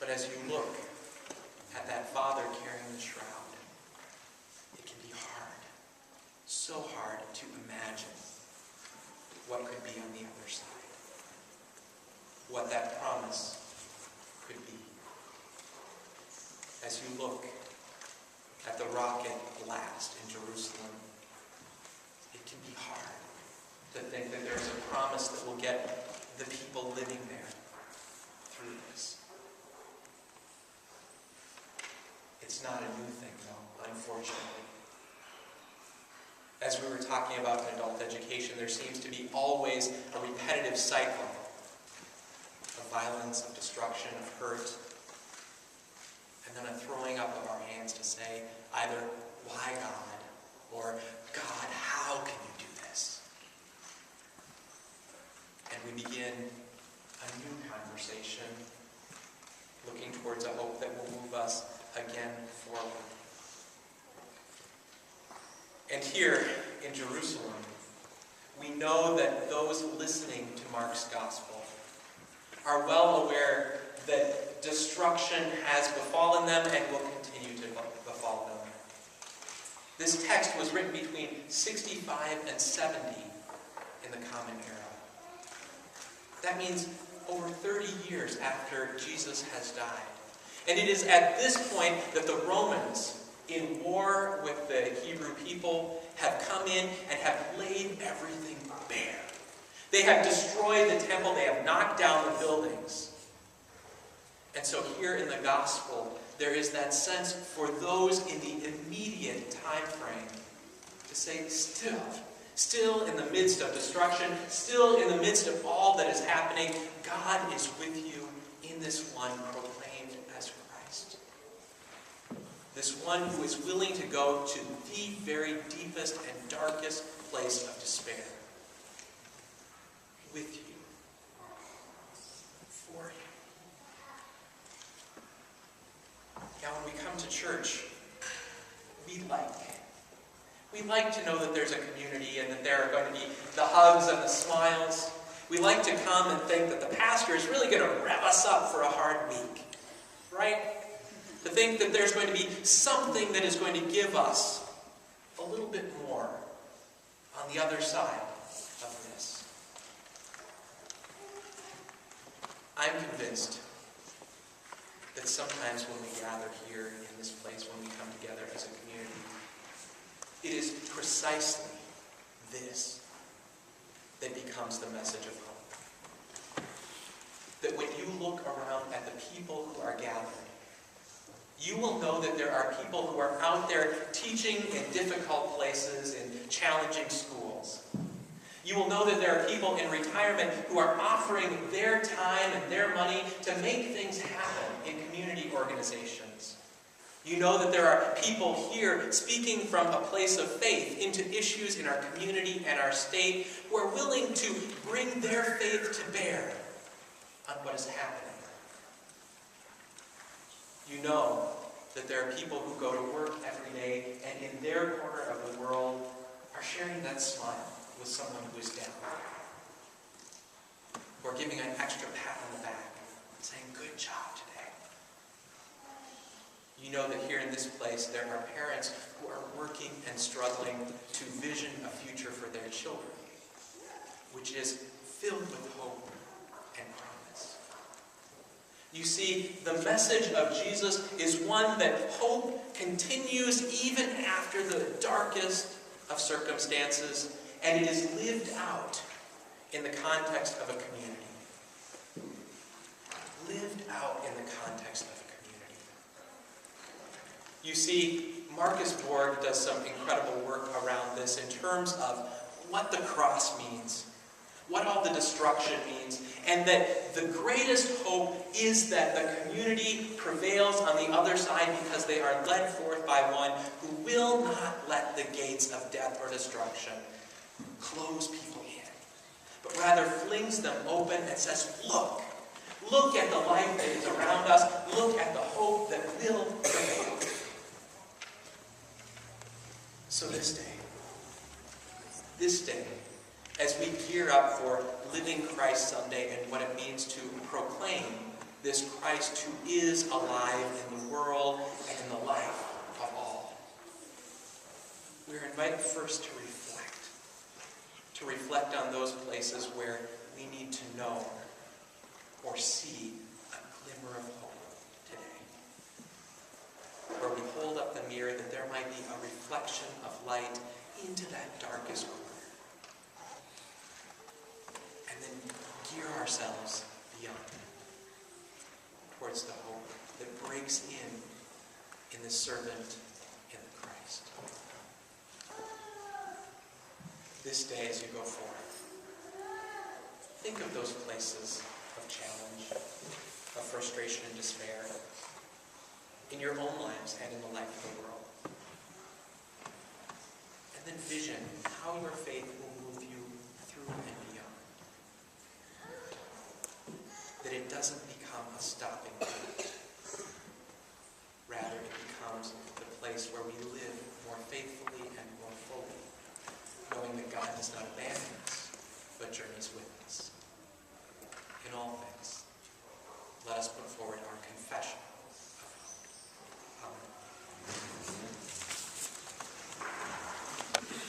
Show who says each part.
Speaker 1: But as you look at that father carrying the shroud, it can be hard, so hard to imagine what could be on the other side, what that promise could be. As you look at the rocket blast in Jerusalem, it can be hard to think that there's a promise that will get the people living there through this. It's not a new thing, though, unfortunately. As we were talking about in adult education, there seems to be always a repetitive cycle of violence, of destruction, of hurt, and then a throwing up of our hands to say either, why God? Or, God, how can you do this? And we begin a new conversation, looking towards a hope that will move us again forward. And here in Jerusalem, we know that those listening to Mark's gospel are well aware that destruction has befallen them and will continue to befall them. This text was written between 65 and 70 in the Common Era. That means over 30 years after Jesus has died. And it is at this point that the Romans, in war with the Hebrew people, have come in and have laid everything bare. They have destroyed the temple. They have knocked down the buildings. And so here in the gospel, there is that sense for those in the immediate time frame to say, still in the midst of destruction, still in the midst of all that is happening, God is with you in this one proclaimed as Christ. This one who is willing to go to the very deepest and darkest place of despair. With you. For you. Now when we come to church, we like to know that there's a community and that there are going to be the hugs and the smiles. We like to come and think that the pastor is really going to rev us up for a hard week. Right? To think that there's going to be something that is going to give us a little bit more on the other side of this. I'm convinced that sometimes when we gather here in this place, when we come together as a community, it is precisely this that becomes the message of hope. That when you look around at the people who are gathered, you will know that there are people who are out there teaching in difficult places, in challenging schools. You will know that there are people in retirement who are offering their time and their money to make things happen in community organizations. You know that there are people here speaking from a place of faith into issues in our community and our state who are willing to bring their faith to bear on what is happening. You know that there are people who go to work every day and in their corner of the world are sharing that smile with someone who is down. Or giving an extra pat on the back, saying, good job today. You know that here in this place there are parents who are working and struggling to vision a future for their children, which is filled with hope and promise. You see, the message of Jesus is one that hope continues even after the darkest of circumstances, and it is lived out in the context of a community. Lived out in the context of a community. You see, Marcus Borg does some incredible work around this in terms of what the cross means, what all the destruction means, and that the greatest hope is that the community prevails on the other side because they are led forth by one who will not let the gates of death or destruction close people in, but rather flings them open and says, look at the life that is around us, look at the hope that will prevail. So this day, as we gear up for Living Christ Sunday and what it means to proclaim this Christ who is alive in the world and in the life of all. We're invited first to reflect on those places where we need to know or see a glimmer of hope today. Where we hold up the mirror that there might be a reflection of light into that darkest corner. And then gear ourselves beyond towards the hope that breaks in the servant, in the Christ. This day as you go forth, think of those places of challenge, of frustration and despair, in your own lives and in the life of the world. And then vision how your faith will move you through and beyond. That it doesn't become a stopping point. Rather, it becomes the place where we live more faithfully and more fully, knowing that God does not abandon us, but journeys with us. In all things, let us put forward our confession